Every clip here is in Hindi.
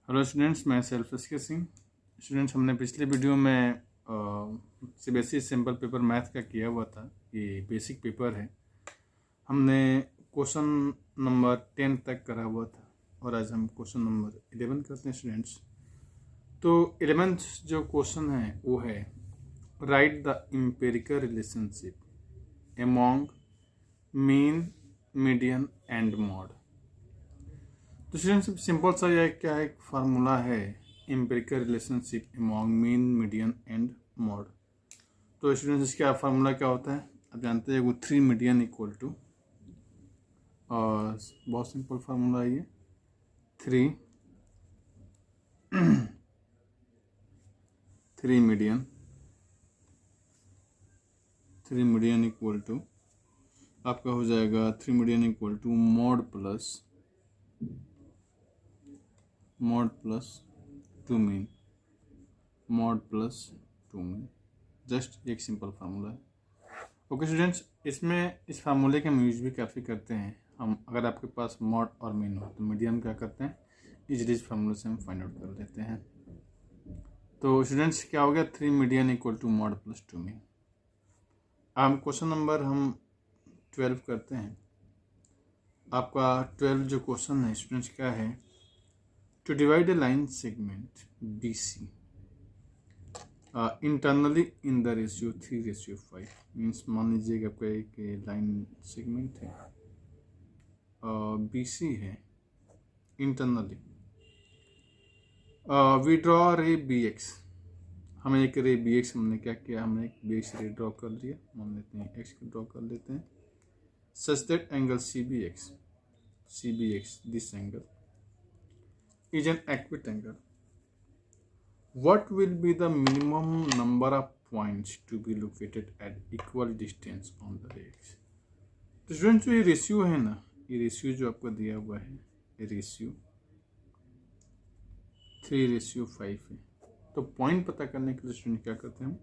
हेलो स्टूडेंट्स, मैं सेल्फ एसके सिंह। स्टूडेंट्स, हमने पिछले वीडियो में सीबीएसई सिंपल पेपर मैथ का किया हुआ था। ये बेसिक पेपर है। हमने क्वेश्चन नंबर 10 तक करा हुआ था और आज हम क्वेश्चन नंबर 11 करते हैं स्टूडेंट्स। तो 11th जो क्वेश्चन है वो है right the empirical relationship among mean, median and mod. तो स्टूडेंट्स, सिंपल सा यह क्या है, एक फार्मूला है empirical relationship among mean, median and mod. तो स्टूडेंट्स, इसका फार्मूला क्या होता है आप जानते हैं, वो 3 मीडियन इक्वल टू, और बहुत सिंपल फार्मूला है ये, 3 मीडियन इक्वल टू आपका हो जाएगा 3 median equal to mode plus 2 mean, just एक सिंपल फार्मूला है। ओके स्टूडेंट्स, इसमें इस फार्मूले के हम यूज भी काफ़ी करते हैं। हम अगर आपके पास मॉड और मीन हो तो मीडियन क्या करते हैं, इजली इस फार्मूले से हम फाइंड आउट कर लेते हैं। तो स्टूडेंट्स, क्या हो गया, 3 median equal to mode plus 2 mean. हम क्वेश्चन नंबर 12 करते हैं। आपका 12 जो क्वेश्चन है स्टूडेंट्स क्या है, to divide a line segment BC internally in the ratio 3:5। Means मान लीजिएगा आपका एक लाइन सेगमेंट है, BC है, internally we draw ray BX। हमें एक रे BX, हमने क्या किया, हमने एक BX रे ड्रॉ कर लिया, मान लेते हैं X को ड्रॉ कर लेते हैं, such that angle CBX this angle is an acute angle. What will be the minimum number of points to be located at equal distance on the rays? तो स्टूडेंट, जो ये रेशियो है ना, ये रेशियो जो आपको दिया हुआ है, ये रेशियो 3:5 है। तो पॉइंट पता करने के लिए स्टूडेंट क्या करते हैं,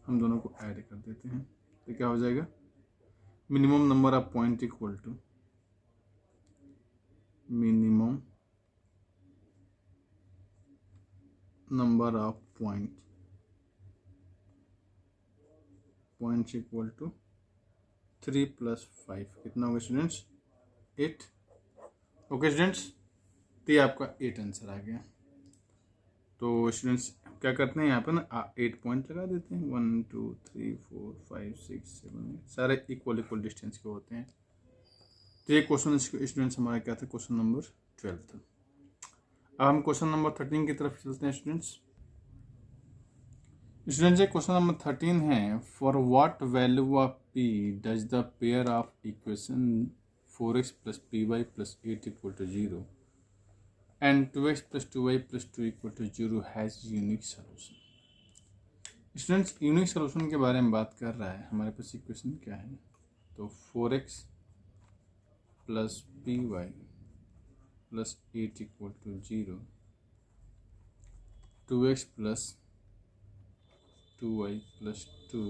हम दोनों को ऐड कर देते हैं। तो क्या हो जाएगा, minimum number of point equal to minimum number of points equal to 3 + 5। कितना होगा स्टूडेंट्स, 8। ओके स्टूडेंट्स, तो ये आपका 8 आंसर आ गया। तो स्टूडेंट्स क्या करते हैं, यहाँ पे ना 8 पॉइंट लगा देते हैं, 1 2 3 4 5 6 7 8 सारे इक्वल डिस्टेंस के होते हैं। तो ये क्वेश्चन स्टूडेंट्स हमारा क्या था, क्वेश्चन नंबर 12 था। अब हम क्वेश्चन नंबर 13 की तरफ चलते हैं स्टूडेंट्स। स्टूडेंट्स, क्वेश्चन नंबर 13 है, for what value of P does the pair of equation 4x + py + 8 = 0 and 2x + 2y + 2 = 0 has unique solution. Students, unique solution के बारे में बात कर रहा है। हमारे पास इक्वेशन क्या है, तो 4x + py + 8 = 0, 2x + 2y + 2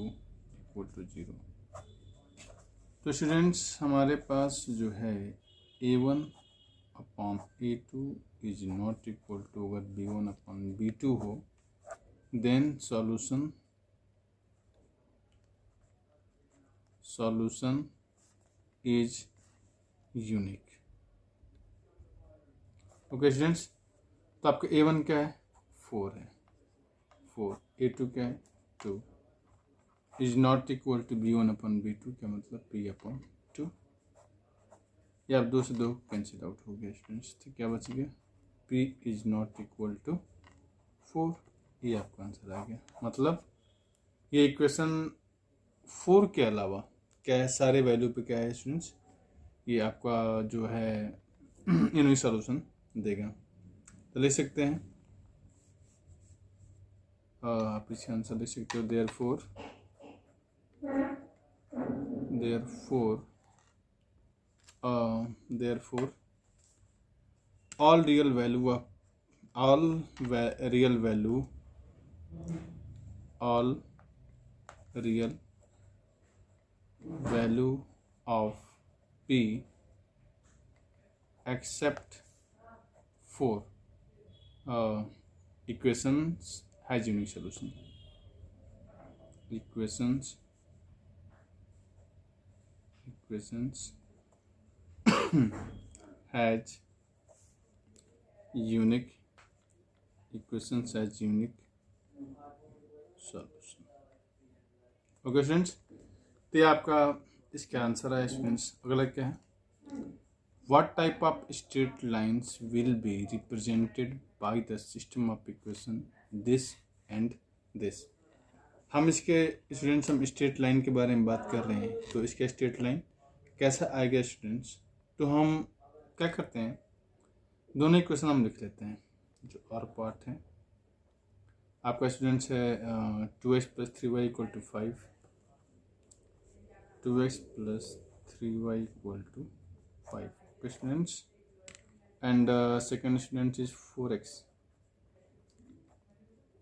= 0। तो स्टूडेंट्स, हमारे पास जो है A1/A2 is not equal to, अगर B1/B2 हो then solution is unique. Okay students, तो आपका A1 क्या है, 4 है, 4, A2 क्या है, 2 is not equal to B1/B2, क्या मतलब P/2। या अब 2 से 2 कैंसिल आउट हो गया स्टूडेंट्स, तो क्या बच गया, P is not equal to 4। ये आपका आंसर आ गया। मतलब ये इक्वेशन 4 के अलावा क्या है, सारे वैल्यू पे क्या है स्टूडेंट्स, ये आपका जो है यूनिक सॉल्यूशन देगा। तो लिख सकते हैं, आप इसका आंसर लिख सकते हो, therefore all real value of P except 4 equations has unique solution. Equations has unique solution. Okay students, तो ये आपका इसका आंसर है स्टूडेंट्स। अगला क्या है? What type of straight lines will be represented by the system of equation this and this. हम इसके स्टूडेंट्स हम स्ट्रेट लाइन के बारे में बात कर रहे हैं, तो इसका स्ट्रेट लाइन कैसा आएगा स्टूडेंट्स? तो हम क्या करते हैं, दोनों इक्वेशन हम लिख लेते हैं। जो और पार्ट है आपका स्टूडेंट्स है 2x + 3y = 5, 2x + 3y = 5 students, and second student is 4x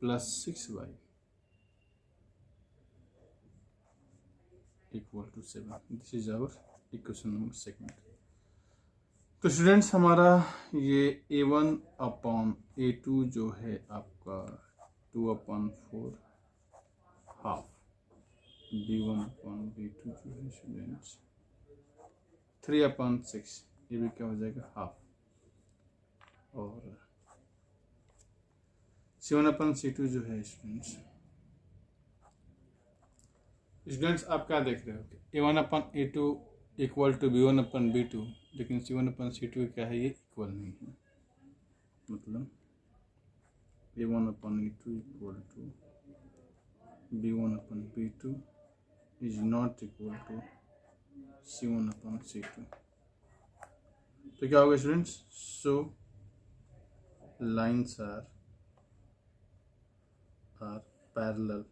+ 6y = 7। This is our equation number second. तो स्टूडेंट्स हमारा ये A1/A2 जो है आपका 2/4 हाफ, B1/B2 जो है स्टूडेंट्स 3/6, ये भी क्या हो जाएगा हाफ, और C1/C2 जो है स्टूडेंट्स आप क्या देख रहे हो? A1/A2 = B1/B2, लेकिन C1/C2 क्या है, ये इक्वल नहीं है। मतलब A1/A2 = B1/B2 is not equal to C1/C2। तो क्या होगा students? So lines are parallel,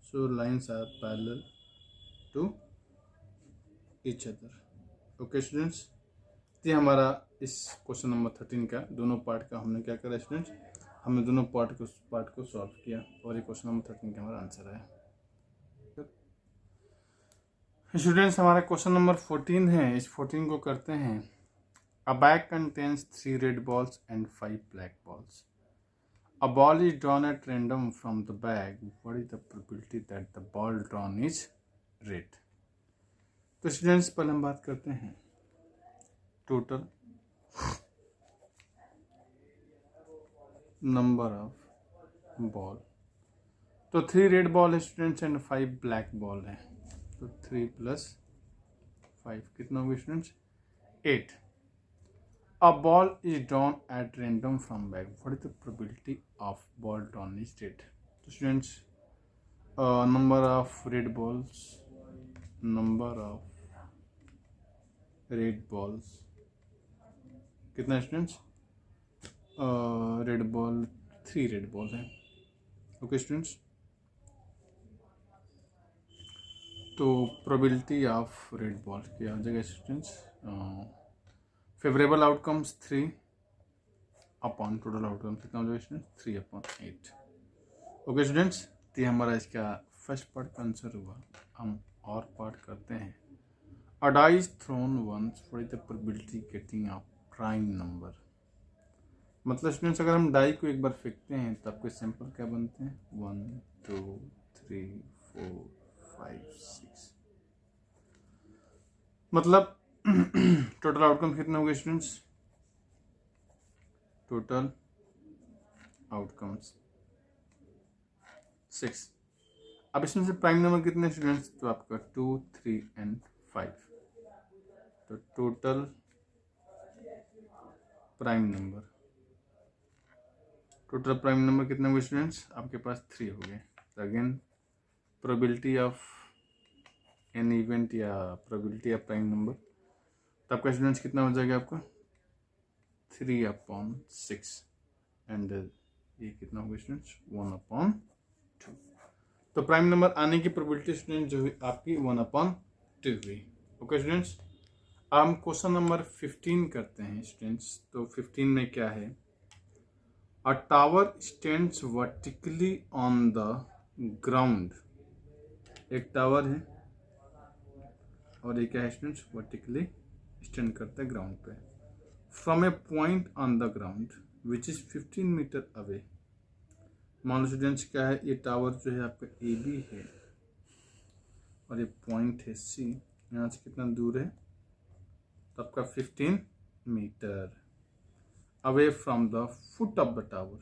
so lines are parallel to each other। Okay students, ये हमारा इस क्वेश्चन नंबर 13 का दोनों पार्ट का हमने क्या करा स्टूडेंट्स, हमने दोनों पार्ट को सॉल्व किया, और ये क्वेश्चन नंबर 13 का हमारा आंसर है। स्टूडेंट्स हमारा क्वेश्चन नंबर 14 है, इस 14 को करते हैं। अ bag contains 3 red balls and 5 black balls. A ball is drawn at random from the bag. What is the probability that the ball drawn is red? तो स्टूडेंट्स पहले हम बात करते हैं टोटल नंबर ऑफ बॉल। तो 3 रेड बॉल है स्टूडेंट्स एंड 5 ब्लैक बॉल है, तो 3 + 5 कितना होगा students? 8। A ball is drawn at random from bag. What is the probability of ball drawn is red? So students, number of red balls, कितना students? Red ball 3 red ball है। ओके स्टूडेंट्स, तो प्रोबेबिलिटी ऑफ रेड बॉल क्या हो जाएगा students? Favourable outcomes 3 upon total outcome कितना हो जाएगा स्टूडेंट्स? 3/8। ओके स्टूडेंट्स, तो ये हमारा इसका फर्स्ट पार्ट का आंसर हुआ। हम और पार्ट करते हैं। A die is thrown once, what is the probability getting a prime number? मतलब स्टूडेंट्स अगर हम डाई को एक बार फेंकते हैं तो आपके सैंपल क्या बनते हैं? 1 2 3 4 5 6। मतलब टोटल आउटकम कितना होगा स्टूडेंट्स? Total outcomes 6। अब इसमें से प्राइम नंबर कितने स्टूडेंट्स? तो आपका 2 3 एंड 5। तो टोटल प्राइम नंबर कितने होंगे स्टूडेंट्स? आपके पास 3 हो गए। तो again probability of an event या प्रोबेबिलिटी ऑफ प्राइम नंबर, तो आपका स्टूडेंट्स कितना हो जाएगा? आपका 3/6 एंड ये कितना होगा स्टूडेंट्स? 1/2। तो प्राइम नंबर आने की प्रोबेबिलिटी स्टूडेंट जो हुई आपकी 1/2 हुई। ओके स्टूडेंट्स, अब हम क्वेश्चन नंबर 15 करते हैं स्टूडेंट्स। तो 15 में क्या है? अ tower stands vertically on the ground. एक टावर है और ये क्या है स्टूडेंट्स? वर्टिकली स्टैंड करता है ग्राउंड पे। From a point on the ground, which is 15 meter away. मान लो स्टूडेंट्स क्या है, ये टावर जो है आपका ए बी है और ये पॉइंट है सी, यहाँ से कितना दूर है, तो आपका 15 meter away from the foot of the tower,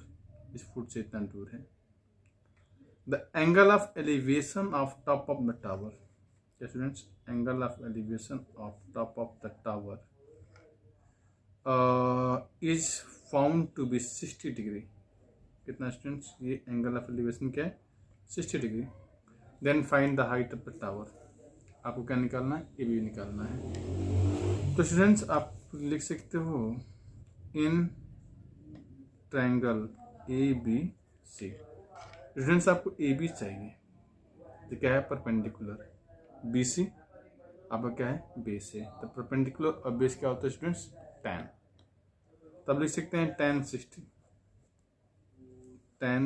इस फुट से इतना दूर है। The angle of elevation of top of the tower, students angle of elevation of top of the tower is found to be 60 degree. कितना स्टूडेंट्स, ये एंगल ऑफ एलिवेशन क्या है, 60 degree. Then find the height of the tower, आपको क्या निकालना है, ए बी निकालना है। तो स्टूडेंट्स आप लिख सकते हो in triangle A B C. Students आपको ए बी चाहिए, तो क्या है, परपेंडिकुलर, बी सी आपका क्या है, बेस है। तो परपेंडिकुलर और बेस क्या होता है स्टूडेंट्स, tan। तब लिख सकते हैं tan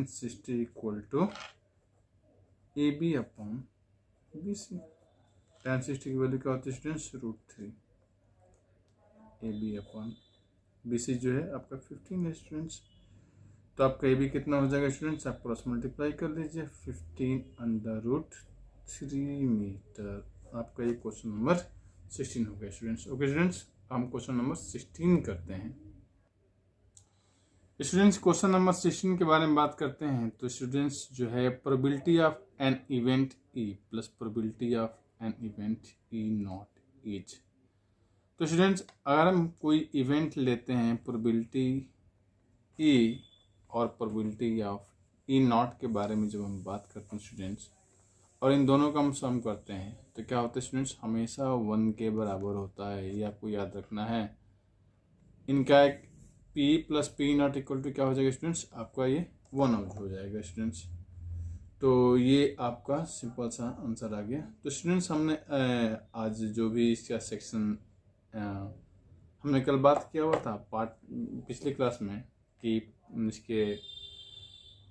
60 equal to A B upon B C. tan 60 की वैल्यू क्या होती है students, √3 A B upon B C जो है आपका 15 है स्टूडेंट्स। तो आपका ए बी कितना हो जाएगा स्टूडेंट्स, आप क्रॉस मल्टीप्लाई कर लीजिए, 15√3 मीटर। आपका ये क्वेश्चन नंबर 16 हो गया स्टूडेंट्स। ओके स्टूडेंट्स, हम क्वेश्चन नंबर 16 करते हैं। स्टूडेंट्स क्वेश्चन नंबर 16 के बारे में बात करते हैं। तो स्टूडेंट्स जो है, probability of an event E plus probability of an event E not is. तो स्टूडेंट्स अगर हम कोई इवेंट लेते हैं, प्रोबेबिलिटी ई और प्रोबेबिलिटी ऑफ ई नॉट के बारे में जब हम बात करते हैं स्टूडेंट्स, और इन दोनों का हम सम करते हैं, तो क्या होता है स्टूडेंट्स, हमेशा 1 के बराबर होता है। ये आपको याद रखना है। इनका एक P plus P not equal to क्या हो जाएगा स्टूडेंट्स, आपका ये 1 हो जाएगा स्टूडेंट्स। तो ये आपका सिंपल सा आंसर आ गया। तो स्टूडेंट्स हमने आज जो भी इसका सेक्शन हमने कल बात किया हुआ था पार्ट पिछले क्लास में कि इसके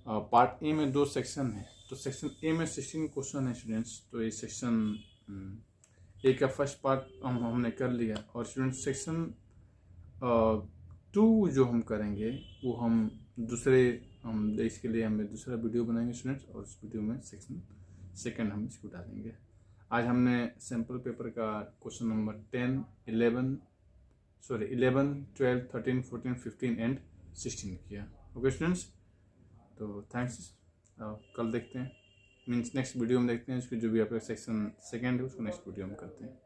पार्ट ए में 2 सेक्शन है। तो सेक्शन ए में 16 क्वेश्चन है स्टूडेंट्स। तो ये सेक्शन ए का फर्स्ट पार्ट हमने कर लिया, और स्टूडेंट्स सेक्शन 2 जो हम करेंगे वो हम इसके लिए हमें दूसरा वीडियो बनाएंगे स्टूडेंट्स, और उस वीडियो में सेक्शन सेकंड हम इसको डालेंगे। आज हमने सैम्पल पेपर का क्वेश्चन नंबर 11, 12, 13, 14, 15 एंड 16 किया। ओके स्टूडेंट्स, तो थैंक्स। कल देखते हैं, मीन्स नेक्स्ट वीडियो में देखते हैं इसको, जो भी आपका सेक्शन सेकंड है उसको नेक्स्ट वीडियो में करते हैं।